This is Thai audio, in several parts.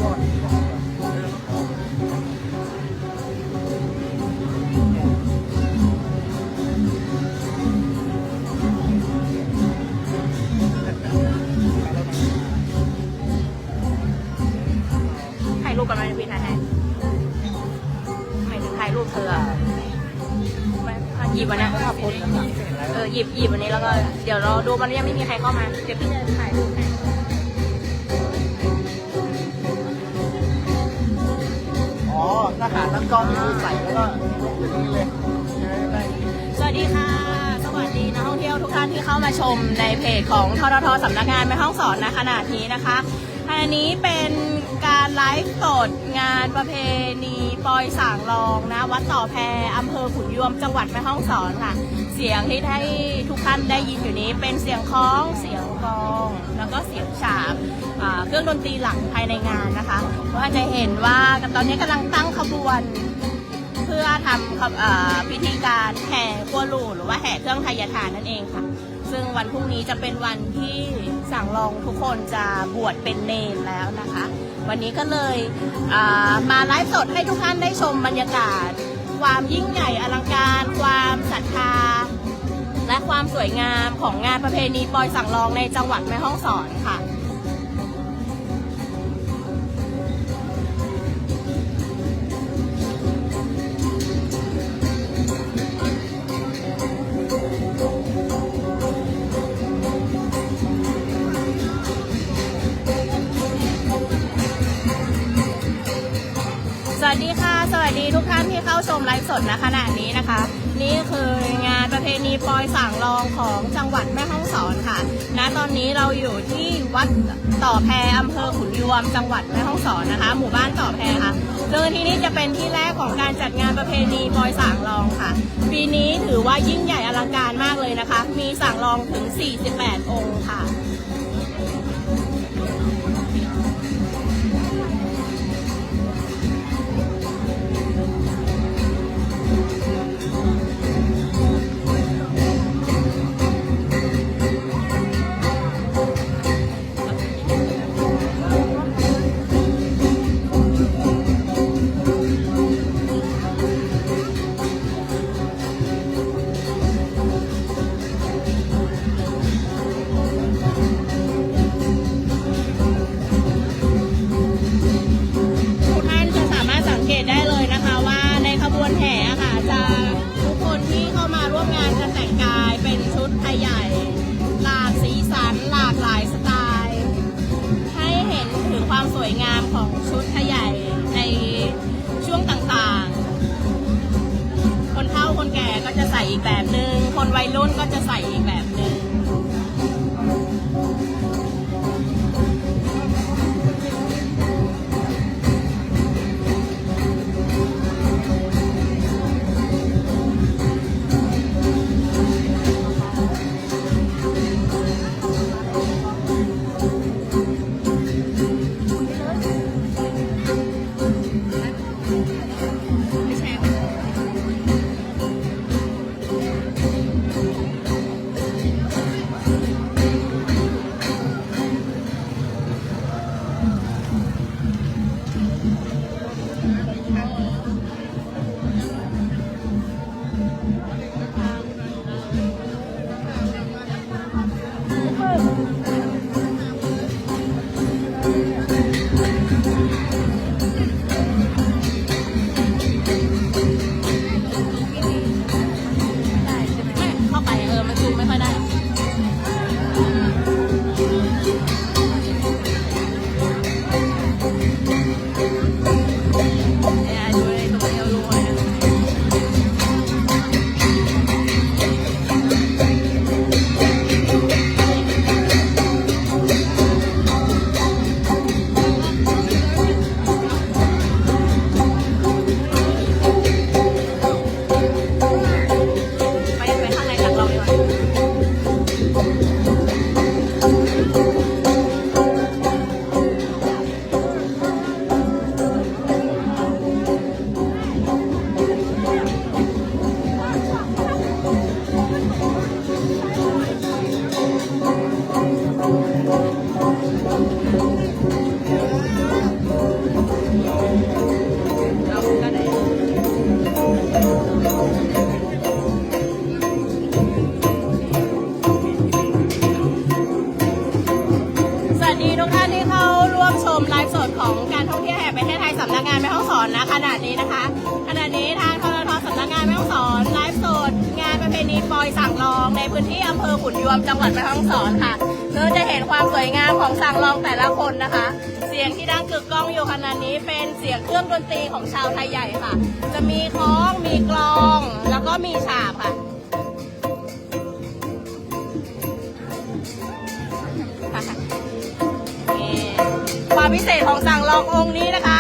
ถ่ายรูปกันไหมพี่ถ่ายให้ไม่ถึงถ่ายรูปเธอหยิบวันนี้หยิบวันนี้แล้วก็เดี๋ยวเราดูมันยังไม่มีใครเข้ามาเดี๋ยวพี่จะถ่ายรูปให้อ๋อทหารตั้งกล้องคือใส่แล้วก็นี่เลยสวัสดีค่ะสวัสดีนักท่องเที่ยวทุกท่านที่เข้ามาชมในเพจของททท.สำนักงานแม่ฮ่องสอนณขณะนี้นะคะอันนี้เป็นการไลฟ์สดงานประเพณีปอยสางรองนะวัดต่อแพอำเภอขุนยวมจังหวัดแม่ฮ่องสอนค่ะเสียงที่ให้ทุกท่านได้ยินอยู่นี้เป็นเสียงคล้องเสียงกลองแล้วก็เสียงฉาบเครื่องดนตรีหลักภายในงานนะคะว่าจะเห็นว่าตอนนี้กำลังตั้งขบวนเพื่อทำพิธีการแห่กัวหลู่หรือว่าแห่เครื่องไทยทานนั่นเองค่ะซึ่งวันพรุ่งนี้จะเป็นวันที่สั่งรองทุกคนจะบวชเป็นเนรแล้วนะคะวันนี้ก็เลยมาไลฟ์สดให้ทุกท่านได้ชมบรรยากาศความยิ่งใหญ่อลังการความศรัทธาและความสวยงามของงานประเพณีปอยสั่งรองในจังหวัดแม่ฮ่องสอนค่ะสวัสดีค่ะสวัสดีทุกท่านที่เข้าชมไลฟ์สดณขณะนี้นะคะนี่คืองานประเพณีปอยสางรองของจังหวัดแม่ฮ่องสอนค่ะณตอนนี้เราอยู่ที่วัดต่อแพอำเภอขุนยวมจังหวัดแม่ฮ่องสอนนะคะหมู่บ้านต่อแพค่ะซึ่งที่นี่จะเป็นที่แรกของการจัดงานประเพณีปอยสางรองค่ะปีนี้ถือว่ายิ่งใหญ่อลังการมากเลยนะคะมีสางรองถึง48องค์ค่ะได้เลยนะคะว่าในขบวนแห่ค่ะจะทุกคนที่เข้ามาร่วมงานจะแต่งกายเป็นชุดไทยใหญ่หลากสีสันหลากหลายสไตล์ให้เห็นถึงความสวยงามของชุดไทยใหญ่ในช่วงต่างๆคนเฒ่าคนแก่ก็จะใส่อีกแบบนึงคนวัยรุ่นก็จะใส่อีกแบบนึง ทุกท่านที่เข้าร่วมชมไลฟ์สดของการท่องเที่ยวแห่งประเทศไทยสำนักงานแม่ฮ่องสอนนะขณะนี้นะคะขณะนี้ทางทททสำนักงานแม่ฮ่องสอนไลฟ์สดงานประเพณีปอยสั่งลองในพื้นที่อำเภอขุนยวมจังหวัดแม่ฮ่องสอนค่ะเราจะเห็นความสวยงามของสั่งลองแต่ละคนนะคะ เสียงที่ดังกึกก้องอยู่ขณะนี้เป็นเสียงเครื่องดนตรีของชาวไทยใหญ่ค่ะจะมีคล้องมีกลองแล้วก็มีฉาบค่ะความพิเศษของสั่งลององค์นี้นะคะ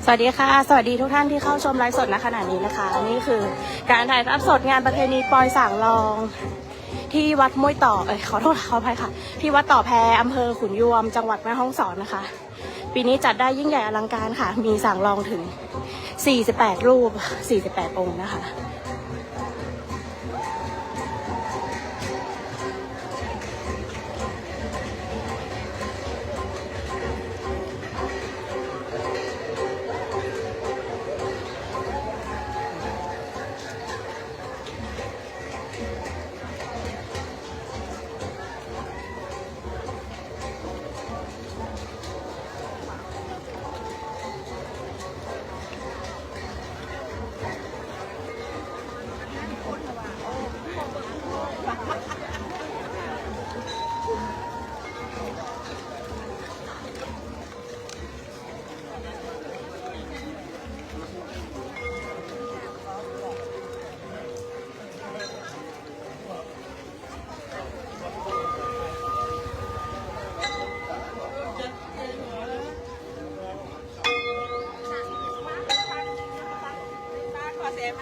สวัสดีค่ะสวัสดีทุกท่านที่เข้าชมไลฟ์สดณขณะนี้นะคะนี่คือการถ่ายทอดสดงานประเพณีปอยส่างลองที่วัดม้วยต่อขอโทษขออภัยค่ะที่วัดต่อแพอำเภอขุนยวมจังหวัดแม่ฮ่องสอนนะคะปีนี้จัดได้ยิ่งใหญ่อลังการค่ะมีส่างลองถึง48รูป48องค์นะคะ ไหม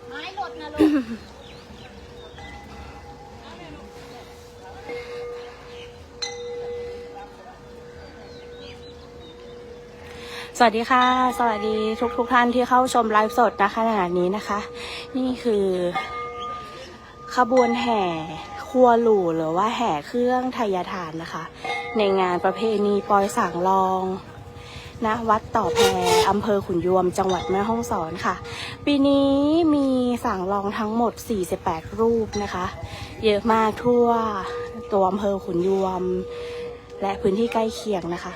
ไม้หลดนะลูก สวัสดีค่ะ สวัสดีทุกท่านที่เข้าชมไลฟ์สดณขณะนี้นะคะ นี่คือขบวนแห่ครัวหลู่หรือว่าแห่เครื่องไทยทานนะคะ ในงานประเพณีปอยสางรองณวัดต่อแพอำเภอขุนยวมจังหวัดแม่ฮ่องสอนค่ะ ปีนี้มีสางรองทั้งหมด48รูปนะคะ เยอะมากทั่วตัวอำเภอขุนยวมและพื้นที่ใกล้เคียงนะคะ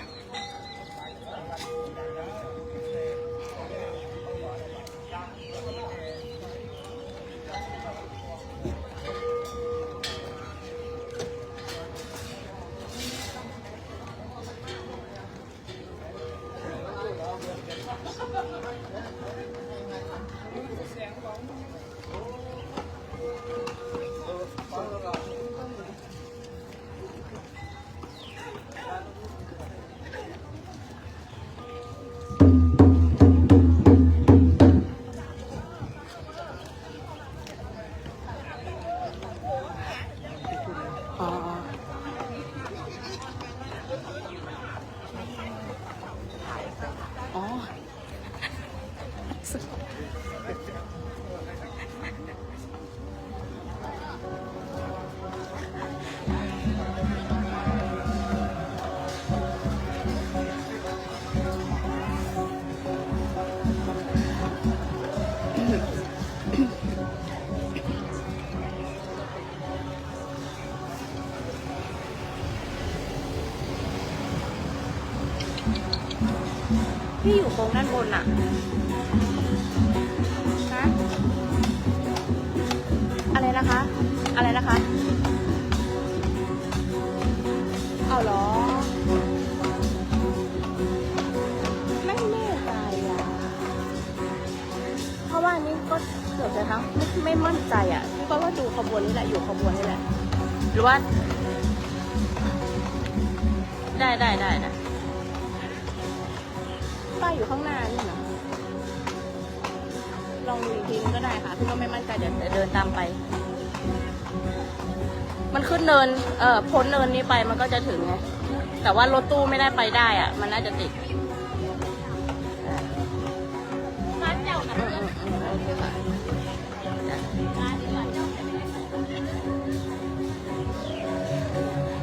อ๋อ อ๋อ พี่อยู่โค้งด้านบนอะฮะอะไรนะคะ อะไรนะคะ เอาเหรอ ไม่แน่ใจอะเพราะว่านี่ก็เกือบจะทั้งไม่มั่นใจอะเพราะว่าดูขบวนนี้แหละ อยู่ขบวนนี้แหละ หรือว่า ได้ ป้ายอยู่ข้างหน้านี่นะลองดูอีกทีนึงก็ได้ค่ะพี่ก็ไม่มั่นใจเดี๋ยวเดินตามไป มันขึ้นเนินพ้นเนินนี้ไปมันก็จะถึงไงแต่ว่ารถตู้ไม่ได้ไปได้อ่ะมันน่าจะติดโอเคค่ะ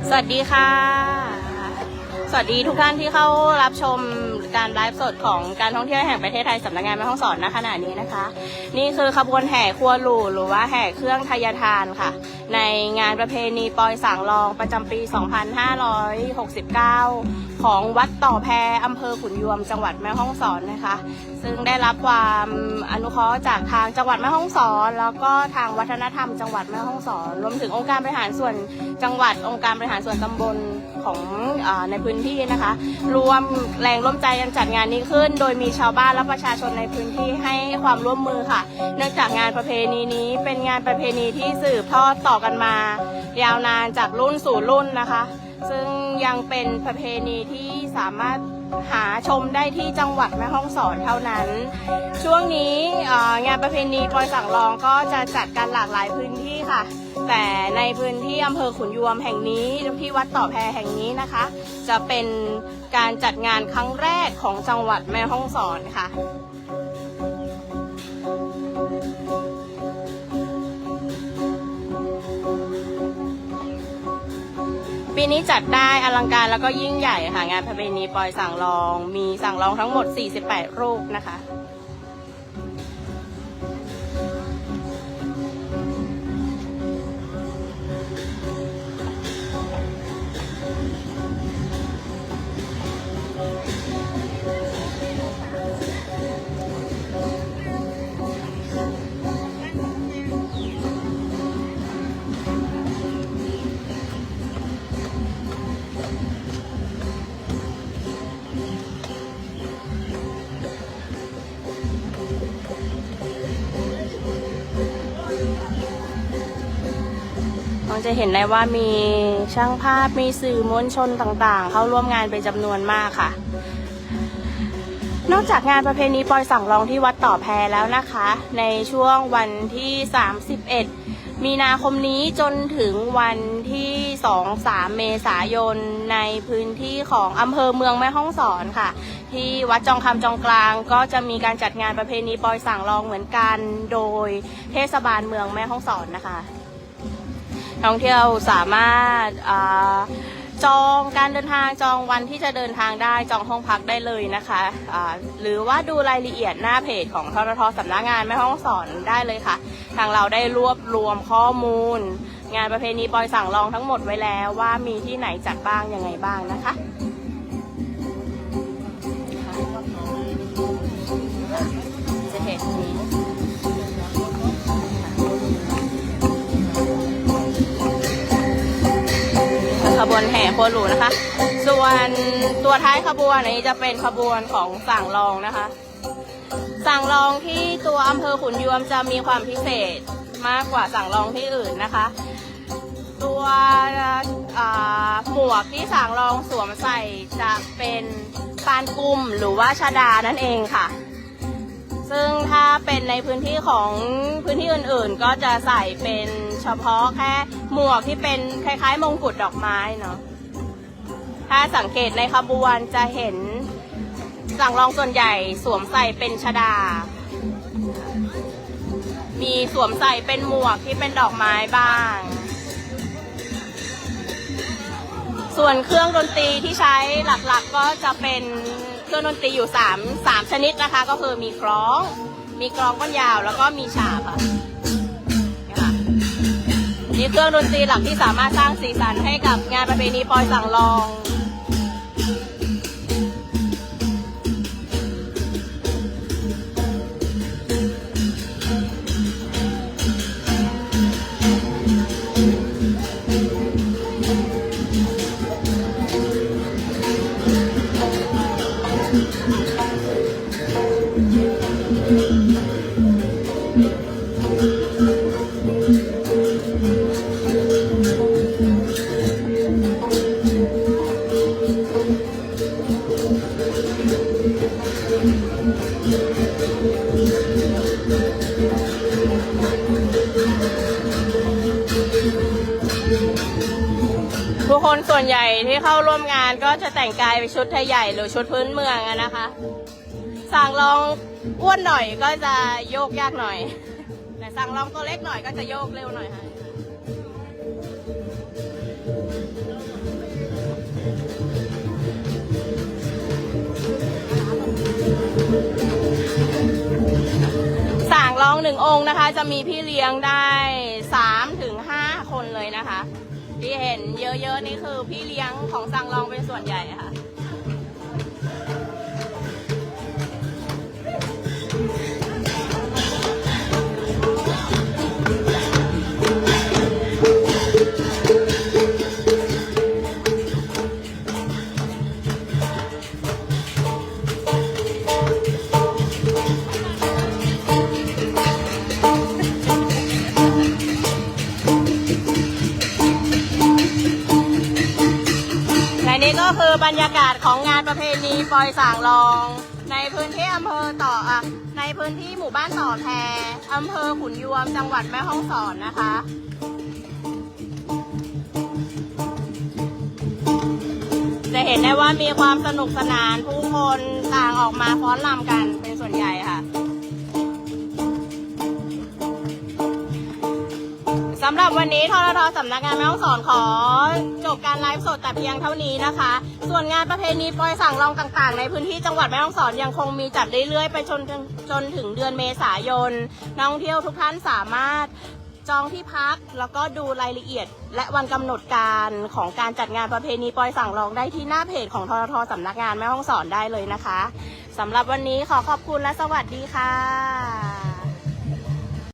สวัสดีค่ะ สวัสดีทุกท่านที่เข้ารับชมการไลฟ์สดของการท่องเที่ยวแห่งประเทศไทยสำนักงานแม่ฮ่องสอนณขณะนี้นะคะ นี่คือขบวนแห่ครัวหลู่หรือว่าแห่เครื่องไทยทานค่ะ ในงานประเพณีปอยสางรองประจำปี 2569 ของวัดต่อแพอำเภอขุนยวมจังหวัดแม่ฮ่องสอนนะคะ ซึ่งได้รับความอนุเคราะห์จากทางจังหวัดแม่ฮ่องสอนแล้วก็ทางวัฒนธรรมจังหวัดแม่ฮ่องสอนรวมถึงองค์การบริหารส่วนจังหวัดองค์การบริหารส่วนตำบลข ของในพื้นที่นะคะรวมแรงร่วมใจกันจัดงานนี้ขึ้นโดยมีชาวบ้านและประชาชนในพื้นที่ให้ความร่วมมือค่ะเนื่องจากงานประเพณีนี้เป็นงานประเพณีที่สืบทอดต่อกันมายาวนานจากรุ่นสู่รุ่นนะคะซึ่งยังเป็นประเพณีที่สามารถหาชมได้ที่จังหวัดแม่ฮ่องสอนเท่านั้นช่วงนี้งานประเพณีปอยสังรองก็จะจัดกันหลากหลายพื้นที่ค่ะแต่ในพื้นที่อำเภอขุนยวมแห่งนี้ที่วัดต่อแพแห่งนี้นะคะจะเป็นการจัดงานครั้งแรกของจังหวัดแม่ฮ่องสอนค่ะปีนี้จัดได้อลังการแล้วก็ยิ่งใหญ่ค่ะงานประเพณีปอยสังรองมีสังรองทั้งหมด48รูปนะคะจะเห็นได้ว่ามีช่างภาพมีสื่อมวลชนต่างๆเข้าร่วมงานเป็นจำนวนมากค่ะนอกจากงานประเพณีปอยสังรองที่วัดต่อแพแล้วนะคะในช่วงวันที่31มีนาคมนี้จนถึงวันที่2-3เมษายนในพื้นที่ของอำเภอเมืองแม่ฮ่องสอนค่ะที่วัดจองคำจองกลางก็จะมีการจัดงานประเพณีปอยสังรองเหมือนกันโดยเทศบาลเมืองแม่ฮ่องสอนนะคะท่องเที่ยวสามารถจองการเดินทางจองวันที่จะเดินทางได้จองห้องพักได้เลยนะคะหรือว่าดูรายละเอียดหน้าเพจของททท.สำนักงานแม่ฮ่องสอนได้เลยค่ะทางเราได้รวบรวมข้อมูลงานประเพณีปอยสังรองทั้งหมดไว้แล้วว่ามีที่ไหนจัดบ้างยังไงบ้างนะคะจะเห็นนี้ขบวนแห่โคหลูนะคะส่วนตัวท้ายขบวนนี้จะเป็นขบวนของสังรองนะคะสังรองที่ตัวอำเภอขุนยวมจะมีความพิเศษมากกว่าสังรองที่อื่นนะคะตัวหมวกที่สังรองสวมใส่จะเป็นปานกุมหรือว่าชดานั่นเองค่ะซึ่งถ้าเป็นในพื้นที่ของพื้นที่อื่นๆก็จะใส่เป็นเฉพาะแค่หมวกที่เป็นคล้ายๆมงกุฎดอกไม้เนาะถ้าสังเกตในขบวนจะเห็นสังรองส่วนใหญ่สวมใส่เป็นชดามีสวมใส่เป็นหมวกที่เป็นดอกไม้บ้างส่วนเครื่องดนตรีที่ใช้หลักๆก็จะเป็นเครื่องดนตรีอยู่3ชนิดนะคะก็คือมีกลองก้านยาวแล้วก็มีฉาบค่ะนี่เครื่องดนตรีหลักที่สามารถสร้างสีสันให้กับงานประเพณีปอยสังรองทุกคนส่วนใหญ่ที่เข้าร่วมงานก็จะแต่งกายเป็นชุดไทยใหญ่หรือชุดพื้นเมืองนะคะสังรองอ้วนหน่อยก็จะโยกยากหน่อยแต่สังรองตัวเล็กหน่อยก็จะโยกเร็วหน่อยค่ะสังรอง1 องค์นะคะจะมีพี่เลี้ยงได้3-5 คนเลยนะคะที่เห็นเยอะๆนี่คือพี่เลี้ยงของสังรองเป็นส่วนใหญ่ค่ะ รรยากาศของงานประเพณีปอยส่างรองในพื้นที่อำเภอในพื้นที่หมู่บ้านต่อแพอำเภอขุนยวมจังหวัดแม่ฮ่องสอนนะคะ จะเห็นได้ว่ามีความสนุกสนานผู้คนต่างออกมาฟ้อนรำกันเป็นส่วนใหญ่ค่ะสำหรับวันนี้ททท.สำนักงานแม่ฮ่องสอนขอจบการไลฟ์สดแต่เพียงเท่านี้นะคะ ส่วนงานประเพณีปอยสั่งรองต่างๆในพื้นที่จังหวัดแม่ฮ่องสอนยังคงมีจัดเรื่อยๆไปจนถึงเดือนเมษายนนักท่องเที่ยวทุกท่านสามารถจองที่พักแล้วก็ดูรายละเอียดและวันกำหนดการของการจัดงานประเพณีปอยสั่งรองได้ที่หน้าเพจของททท.สำนักงานแม่ฮ่องสอนได้เลยนะคะสำหรับวันนี้ขอขอบคุณและสวัสดีค่ะ